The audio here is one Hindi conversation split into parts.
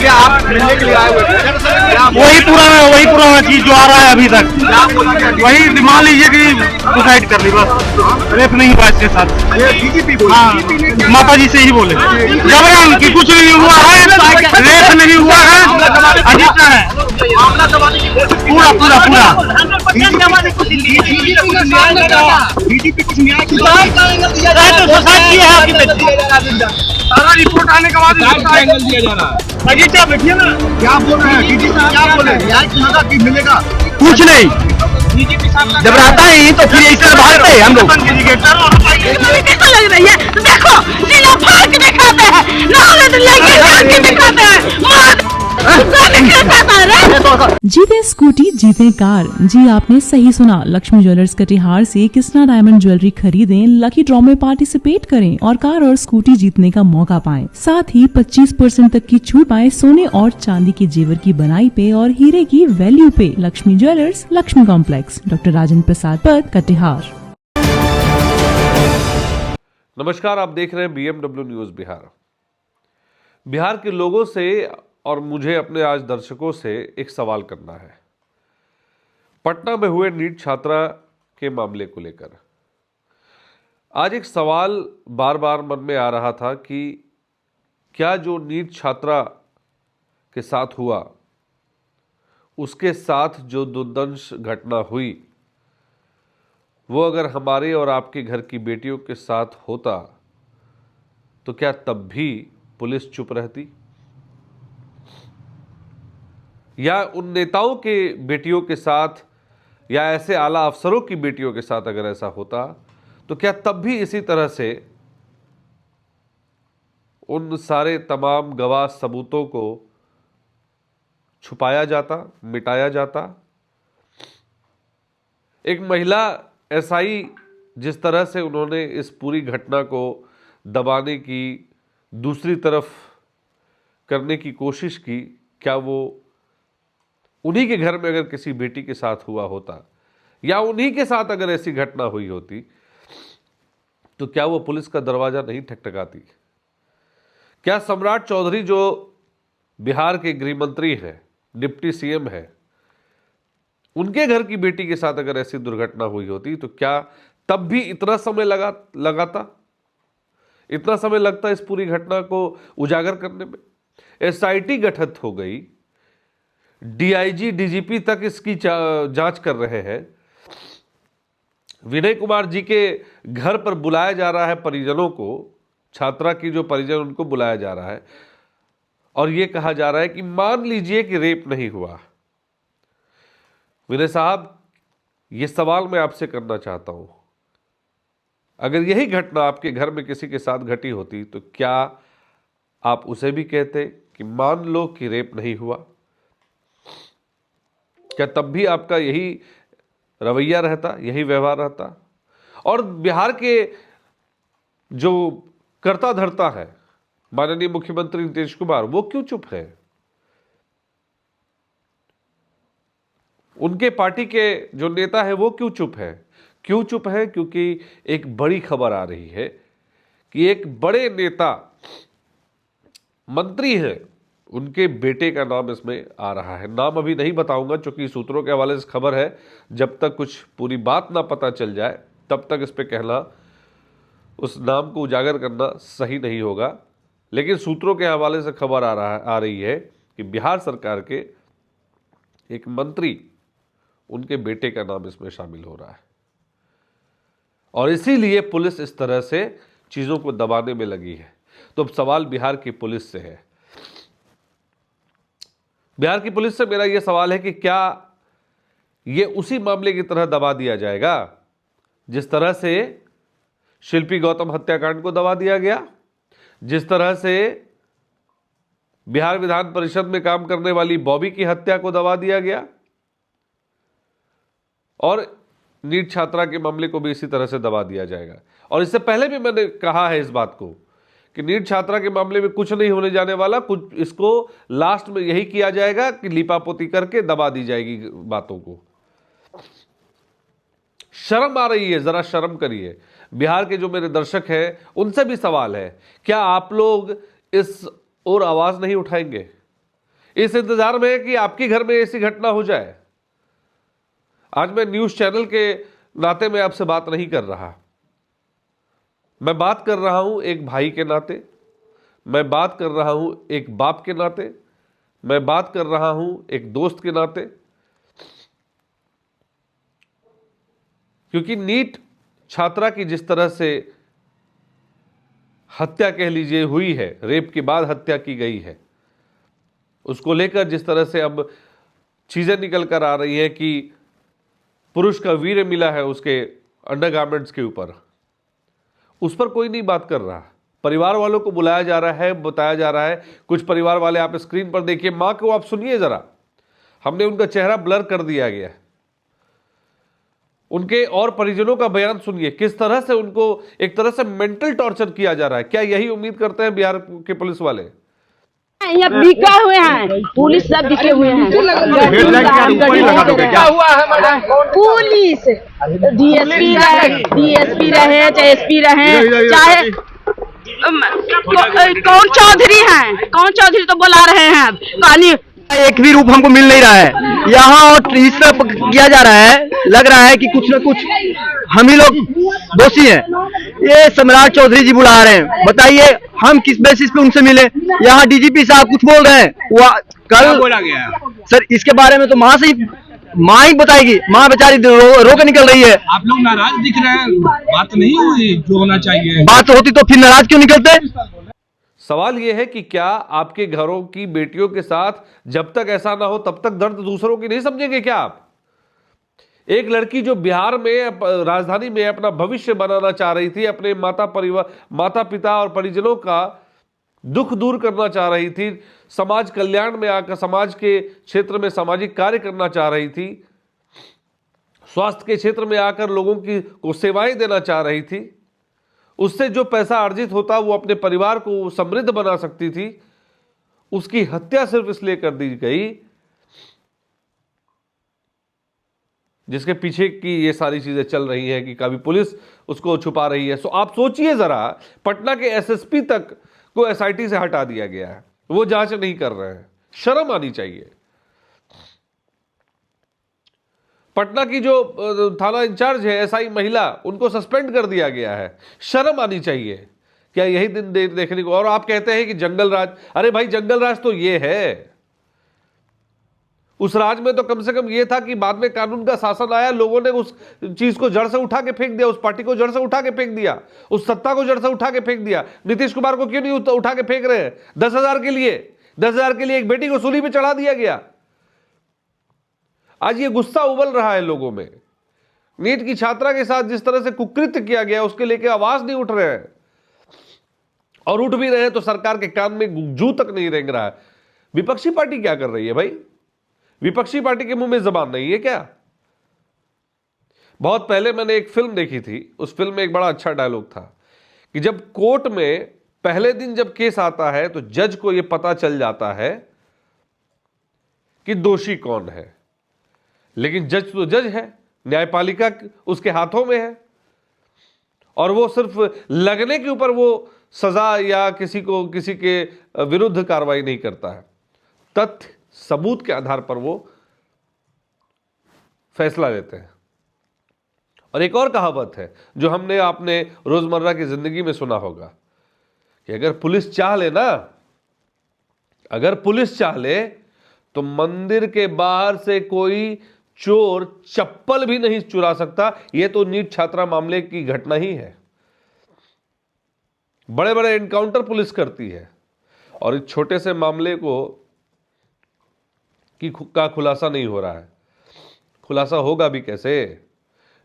क्या आप मिलने के लिए आए हुए थे? वही पुराना चीज जो आ रहा है अभी तक, वही मान लीजिए कि सुसाइड कर ली, बस रेप नहीं हुआ इसके साथ। ये डीजीपी हाँ, माता जी से ही बोले जबरन कि कुछ नहीं हुआ है, रेप नहीं हुआ है, अजीब है मामला दबाने की कोशिश की। पूरा पूरा पूरा। डीजीपी कुछ न्याय की सारा रिपोर्ट आने के बाद एंगल दिया जा रहा है। अजीत बैठिए ना। क्या बोल रहे हैं डीजीपी साहब? क्या बोले न्याय मिलेगा कि मिलेगा? कुछ नहीं, जब रहता है तो फिर ऐसे भागते हैं हम लोग। कैसा लग रही है? देखो नीला फाड़ के दिखाते हैं, नाले तो लेके फाड़ के दिखाते हैं, मार जीते स्कूटी जीते कार। जी आपने सही सुना, लक्ष्मी ज्वेलर्स कटिहार से कृष्णा डायमंड ज्वेलरी खरीदें, लकी ड्रॉ में पार्टिसिपेट करें और कार और स्कूटी जीतने का मौका पाएं। साथ ही 25% तक की छूट पाएं सोने और चांदी के जेवर की बनाई पे और हीरे की वैल्यू पे। Lakshmi Jewellers, Lakshmi Complex, doctor Rajendra Prasad Path, Katihar. नमस्कार, आप देख रहे हैं BMW न्यूज बिहार। बिहार के लोगों से और मुझे अपने आज दर्शकों से एक सवाल करना है। पटना में हुए नीट छात्रा के मामले को लेकर आज एक सवाल बार बार मन में आ रहा था कि क्या जो नीट छात्रा के साथ हुआ, उसके साथ जो दुर्दंश घटना हुई, वो अगर हमारे और आपके घर की बेटियों के साथ होता तो क्या तब भी पुलिस चुप रहती? या उन नेताओं के बेटियों के साथ या ऐसे आला अफसरों की बेटियों के साथ अगर ऐसा होता तो क्या तब भी इसी तरह से उन सारे तमाम गवाह सबूतों को छुपाया जाता, मिटाया जाता? एक महिला एसआई जिस तरह से उन्होंने इस पूरी घटना को दबाने की, दूसरी तरफ करने की कोशिश की, क्या वो उन्हीं के घर में अगर किसी बेटी के साथ हुआ होता या उन्हीं के साथ अगर ऐसी घटना हुई होती तो क्या वो पुलिस का दरवाजा नहीं ठकठकाती? क्या सम्राट चौधरी जो बिहार के गृह मंत्री हैं, डिप्टी सीएम है, उनके घर की बेटी के साथ अगर ऐसी दुर्घटना हुई होती तो क्या तब भी इतना समय लगाता, इतना समय लगता इस पूरी घटना को उजागर करने में? एसआईटी गठित हो गई, डीआईजी डीजीपी तक इसकी जांच कर रहे हैं, विनय कुमार जी के घर पर बुलाया जा रहा है परिजनों को, छात्रा की जो परिजन उनको बुलाया जा रहा है और यह कहा जा रहा है कि मान लीजिए कि रेप नहीं हुआ। विनय साहब, यह सवाल मैं आपसे करना चाहता हूं, अगर यही घटना आपके घर में किसी के साथ घटी होती तो क्या आप उसे भी कहते कि मान लो कि रेप नहीं हुआ? क्या तब भी आपका यही रवैया रहता, यही व्यवहार रहता? और बिहार के जो कर्ता धर्ता है माननीय मुख्यमंत्री नीतीश कुमार, वो क्यों चुप है? उनके पार्टी के जो नेता है वो क्यों चुप है? क्यों चुप है? क्योंकि एक बड़ी खबर आ रही है कि एक बड़े नेता, मंत्री हैं, उनके बेटे का नाम इसमें आ रहा है। नाम अभी नहीं बताऊंगा क्योंकि सूत्रों के हवाले से खबर है, जब तक कुछ पूरी बात ना पता चल जाए तब तक इस पे कहना, उस नाम को उजागर करना सही नहीं होगा। लेकिन सूत्रों के हवाले से खबर आ रही है कि बिहार सरकार के एक मंत्री, उनके बेटे का नाम इसमें शामिल हो रहा है और इसीलिए पुलिस इस तरह से चीजों को दबाने में लगी है। तो अब सवाल बिहार की पुलिस से है। बिहार की पुलिस से मेरा यह सवाल है कि क्या यह उसी मामले की तरह दबा दिया जाएगा जिस तरह से शिल्पी गौतम हत्याकांड को दबा दिया गया, जिस तरह से बिहार विधान परिषद में काम करने वाली बॉबी की हत्या को दबा दिया गया और नीट छात्रा के मामले को भी इसी तरह से दबा दिया जाएगा? और इससे पहले भी मैंने कहा है इस बात को कि नीट छात्रा के मामले में कुछ नहीं होने जाने वाला, कुछ इसको लास्ट में यही किया जाएगा कि लीपापोती करके दबा दी जाएगी बातों को। शर्म आ रही है, जरा शर्म करिए। बिहार के जो मेरे दर्शक हैं उनसे भी सवाल है, क्या आप लोग इस ओर आवाज नहीं उठाएंगे? इस इंतजार में है कि आपके घर में ऐसी घटना हो जाए। आज मैं न्यूज चैनल के नाते में आपसे बात नहीं कर रहा, मैं बात कर रहा हूं एक भाई के नाते, मैं बात कर रहा हूं एक बाप के नाते, मैं बात कर रहा हूं एक दोस्त के नाते। क्योंकि नीट छात्रा की जिस तरह से हत्या कह लीजिए हुई है, रेप के बाद हत्या की गई है, उसको लेकर जिस तरह से अब चीजें निकल कर आ रही है कि पुरुष का वीर्य मिला है उसके अंडरगारमेंट्स के ऊपर, उस पर कोई नहीं बात कर रहा। परिवार वालों को बुलाया जा रहा है, बताया जा रहा है। कुछ परिवार वाले आप स्क्रीन पर देखिए, मां को आप सुनिए जरा, हमने उनका चेहरा ब्लर कर दिया गया है। उनके और परिजनों का बयान सुनिए, किस तरह से उनको एक तरह से मेंटल टॉर्चर किया जा रहा है। क्या यही उम्मीद करते हैं बिहार के पुलिस वाले? ये बिका हुए हैं, पुलिस सब बिके हुए हैं। पुलिस डीएसपी रहे चाहे एसपी रहे चाहे कौन चौधरी हैं, कौन चौधरी तो बुला रहे हैं। कहानी एक भी रूप हमको मिल नहीं रहा है यहाँ, और इस तरह किया जा रहा है, लग रहा है कि कुछ न कुछ हम ही लोग दोषी हैं। ये सम्राट चौधरी जी बुला रहे हैं, बताइए हम किस बेसिस पे उनसे मिले? यहाँ डीजीपी साहब कुछ बोल रहे हैं, वो कल बोला गया है सर, इसके बारे में तो माँ ही बताएगी। माँ बेचारी रो के निकल रही है। आप लोग नाराज दिख रहे हैं, बात नहीं हुई जो होना चाहिए। बात होती तो फिर नाराज क्यों निकलते? सवाल यह है कि क्या आपके घरों की बेटियों के साथ जब तक ऐसा ना हो तब तक दर्द दूसरों की नहीं समझेंगे क्या आप? एक लड़की जो बिहार में राजधानी में अपना भविष्य बनाना चाह रही थी, अपने माता पिता और परिजनों का दुख दूर करना चाह रही थी, समाज कल्याण में आकर समाज के क्षेत्र में सामाजिक कार्य करना चाह रही थी, स्वास्थ्य के क्षेत्र में आकर लोगों को सेवाएं देना चाह रही थी, उससे जो पैसा अर्जित होता वो अपने परिवार को समृद्ध बना सकती थी, उसकी हत्या सिर्फ इसलिए कर दी गई जिसके पीछे की ये सारी चीजें चल रही हैं कि कभी पुलिस उसको छुपा रही है। सो आप सोचिए जरा, पटना के एसएसपी तक को एसआईटी से हटा दिया गया है, वो जांच नहीं कर रहे हैं। शर्म आनी चाहिए। पटना की जो थाना इंचार्ज है एसआई महिला, उनको सस्पेंड कर दिया गया है। शर्म आनी चाहिए। क्या यही दिन देखने को? और आप कहते हैं कि जंगल राज। अरे भाई, जंगल राज तो ये है। उस राज में तो कम से कम ये था कि बाद में कानून का शासन आया, लोगों ने उस चीज को जड़ से उठा के फेंक दिया, उस पार्टी को जड़ से उठा के फेंक दिया, उस सत्ता को जड़ से उठा के फेंक दिया। नीतीश कुमार को क्यों नहीं उठा के फेंक रहे हैं? 10,000 के लिए, 10,000 के लिए एक बेटी को सूली पे चढ़ा दिया गया। आज ये गुस्सा उबल रहा है लोगों में। नीट की छात्रा के साथ जिस तरह से कुकृत्य किया गया, उसके लेके आवाज नहीं उठ रहे हैं, और उठ भी रहे हैं तो सरकार के कान में जू तक नहीं रेंग रहा है। विपक्षी पार्टी क्या कर रही है भाई? विपक्षी पार्टी के मुंह में जबान नहीं है क्या? बहुत पहले मैंने एक फिल्म देखी थी, उस फिल्म में एक बड़ा अच्छा डायलॉग था कि जब कोर्ट में पहले दिन जब केस आता है तो जज को यह पता चल जाता है कि दोषी कौन है, लेकिन जज तो जज है, न्यायपालिका उसके हाथों में है, और वो सिर्फ लगने के ऊपर वो सजा या किसी के विरुद्ध कार्रवाई नहीं करता है। तथ्य सबूत के आधार पर वो फैसला लेते हैं। और एक और कहावत है जो हमने आपने रोजमर्रा की जिंदगी में सुना होगा कि अगर पुलिस चाह ले ना, अगर पुलिस चाह ले तो मंदिर के बाहर से कोई चोर चप्पल भी नहीं चुरा सकता। यह तो नीट छात्रा मामले की घटना ही है। बड़े बड़े एनकाउंटर पुलिस करती है, और इस छोटे से मामले का खुलासा नहीं हो रहा है। खुलासा होगा भी कैसे?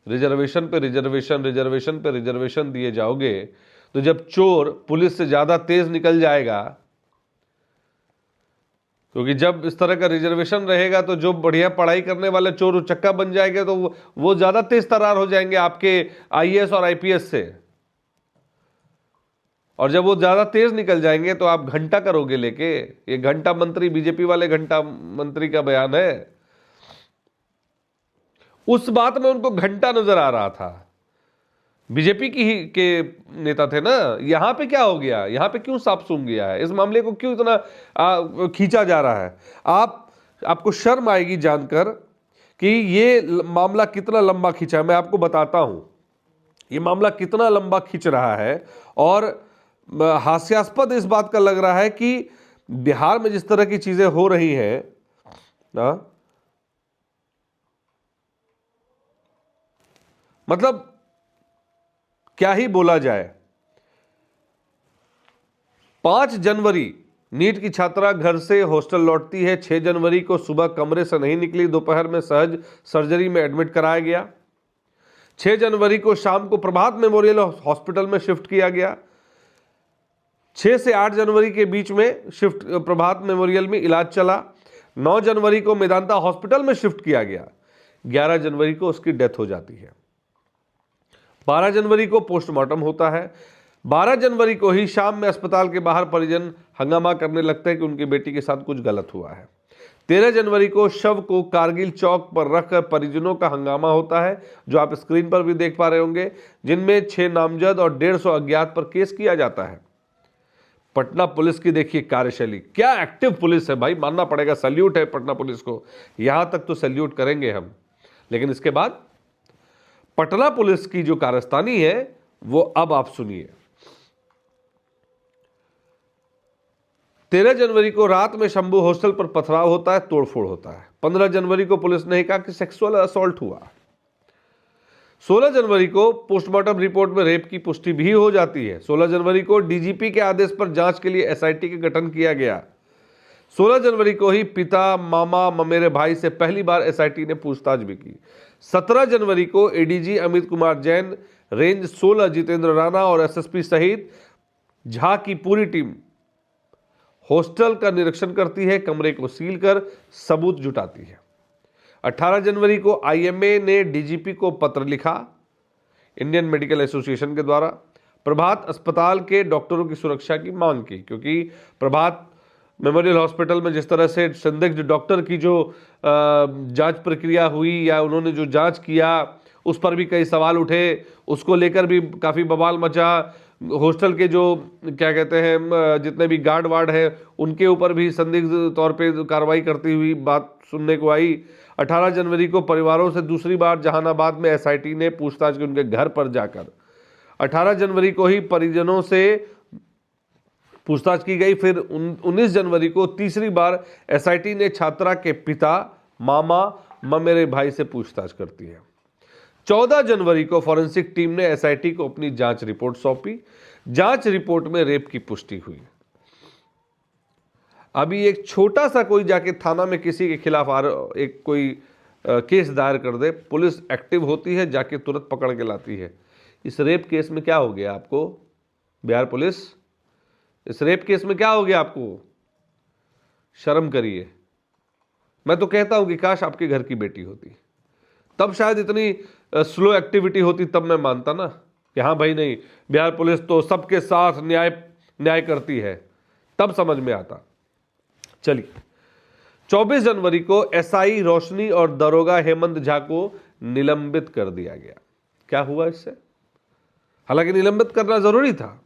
रिजर्वेशन पे रिजर्वेशन, रिजर्वेशन पे रिजर्वेशन दिए जाओगे तो जब चोर पुलिस से ज्यादा तेज निकल जाएगा, क्योंकि जब इस तरह का रिजर्वेशन रहेगा तो जो बढ़िया पढ़ाई करने वाले चोर उचक्का बन जाएंगे तो वो ज्यादा तेज तर्रार हो जाएंगे आपके आईएएस और आईपीएस से। और जब वो ज्यादा तेज निकल जाएंगे तो आप घंटा करोगे लेके। ये घंटा मंत्री, बीजेपी वाले घंटा मंत्री का बयान है। उस बात में उनको घंटा नजर आ रहा था बीजेपी की ही के नेता थे ना। यहाँ पे क्या हो गया, यहाँ पे क्यों साफ सूंघ गया है, इस मामले को क्यों इतना खींचा जा रहा है? आपको शर्म आएगी जानकर कि ये मामला कितना लंबा खींचा है। मैं आपको बताता हूं ये मामला कितना लंबा खींच रहा है, और हास्यास्पद इस बात का लग रहा है कि बिहार में जिस तरह की चीजें हो रही हैं ना, मतलब क्या ही बोला जाए। 5 जनवरी नीट की छात्रा घर से हॉस्टल लौटती है। 6 जनवरी को सुबह कमरे से नहीं निकली, दोपहर में सहज सर्जरी में एडमिट कराया गया। 6 जनवरी को शाम को प्रभात मेमोरियल हॉस्पिटल में शिफ्ट किया गया। 6 से 8 जनवरी के बीच में शिफ्ट प्रभात मेमोरियल में इलाज चला। 9 जनवरी को मेदांता हॉस्पिटल में शिफ्ट किया गया। 11 जनवरी को उसकी डेथ हो जाती है। 12 जनवरी को पोस्टमार्टम होता है। 12 जनवरी को ही शाम में अस्पताल के बाहर परिजन हंगामा करने लगते हैं कि उनकी बेटी के साथ कुछ गलत हुआ है। 13 जनवरी को शव को कारगिल चौक पर रखकर परिजनों का हंगामा होता है, जो आप स्क्रीन पर भी देख पा रहे होंगे, जिनमें 6 नामजद और 150 अज्ञात पर केस किया जाता है। पटना पुलिस की देखिए कार्यशैली, क्या एक्टिव पुलिस है भाई, मानना पड़ेगा, सैल्यूट है पटना पुलिस को। यहां तक तो सैल्यूट करेंगे हम, लेकिन इसके बाद पटना पुलिस की जो कारस्तानी है वो अब आप सुनिए। 13 जनवरी को रात में शंभू हॉस्टल पर पथराव होता है, तोड़फोड़ होता है। 15 जनवरी को पुलिस ने कहा कि सेक्सुअल असॉल्ट हुआ। 16 जनवरी को पोस्टमार्टम रिपोर्ट में रेप की पुष्टि भी हो जाती है। 16 जनवरी को डीजीपी के आदेश पर जांच के लिए एसआईटी का गठन किया गया। 16 जनवरी को ही पिता, मामा, ममेरे भाई से पहली बार एसआईटी ने पूछताछ भी की। 17 जनवरी को एडीजी अमित कुमार जैन, रेंज 16 जितेंद्र राणा और एसएसपी सहित झा की पूरी टीम हॉस्टल का निरीक्षण करती है, कमरे को सील कर सबूत जुटाती है। 18 जनवरी को आईएमए ने डीजीपी को पत्र लिखा, इंडियन मेडिकल एसोसिएशन के द्वारा प्रभात अस्पताल के डॉक्टरों की सुरक्षा की मांग की, क्योंकि प्रभात मेमोरियल हॉस्पिटल में जिस तरह से संदिग्ध डॉक्टर की जो जांच प्रक्रिया हुई या उन्होंने जो जांच किया उस पर भी कई सवाल उठे, उसको लेकर भी काफ़ी बवाल मचा। हॉस्टल के जो क्या कहते हैं जितने भी गार्ड वार्ड हैं उनके ऊपर भी संदिग्ध तौर पे कार्रवाई करती हुई बात सुनने को आई। 18 जनवरी को परिवारों से दूसरी बार जहानाबाद में एसआईटी ने पूछताछ की उनके घर पर जाकर। 18 जनवरी को ही परिजनों से पूछताछ की गई। फिर 19 जनवरी को तीसरी बार एसआईटी ने छात्रा के पिता, मामा, ममेरे भाई से पूछताछ करती है। 14 जनवरी को फॉरेंसिक टीम ने एसआईटी को अपनी जांच रिपोर्ट सौंपी। जांच रिपोर्ट में रेप की पुष्टि हुई। अभी एक छोटा सा कोई जाके थाना में किसी के खिलाफ एक कोई केस दायर कर दे, पुलिस एक्टिव होती है, जाके तुरंत पकड़ के लाती है। इस रेप केस में क्या हो गया आपको बिहार पुलिस? इस रेप केस में क्या हो गया आपको? शर्म करिए। मैं तो कहता हूं कि काश आपके घर की बेटी होती, तब शायद इतनी स्लो एक्टिविटी होती, तब मैं मानता ना कि हाँ भाई नहीं, बिहार पुलिस तो सबके साथ न्याय करती है, तब समझ में आता। चलिए, 24 जनवरी को एसआई रोशनी और दरोगा हेमंत झा को निलंबित कर दिया गया। क्या हुआ इससे? हालांकि निलंबित करना जरूरी था।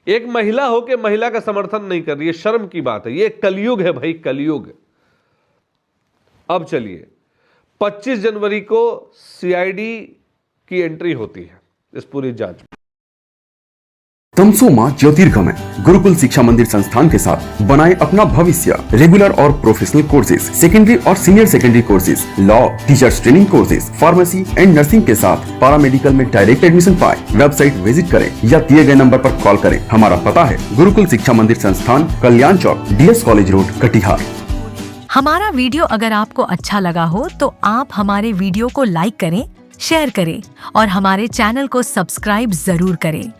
एक महिला हो के महिला का समर्थन नहीं कर रही है, शर्म की बात है। ये कलयुग है भाई, कलयुग। अब चलिए, 25 जनवरी को सीआईडी की एंट्री होती है इस पूरी जांच में। तमसो मां ज्योतिर्गमय गुरुकुल शिक्षा मंदिर संस्थान के साथ बनाए अपना भविष्य। रेगुलर और प्रोफेशनल कोर्सेज, सेकेंडरी और senior secondary courses, law, teachers training courses, pharmacy and nursing के साथ पैरामेडिकल में डायरेक्ट एडमिशन पाए। वेबसाइट विजिट करें या दिए गए नंबर पर कॉल करें। हमारा पता है गुरुकुल शिक्षा मंदिर संस्थान, कल्याण चौक, डीएस कॉलेज रोड, कटिहार। हमारा वीडियो अगर आपको अच्छा लगा हो तो आप हमारे वीडियो को लाइक करें, शेयर करें और हमारे चैनल को सब्सक्राइब जरूर करें।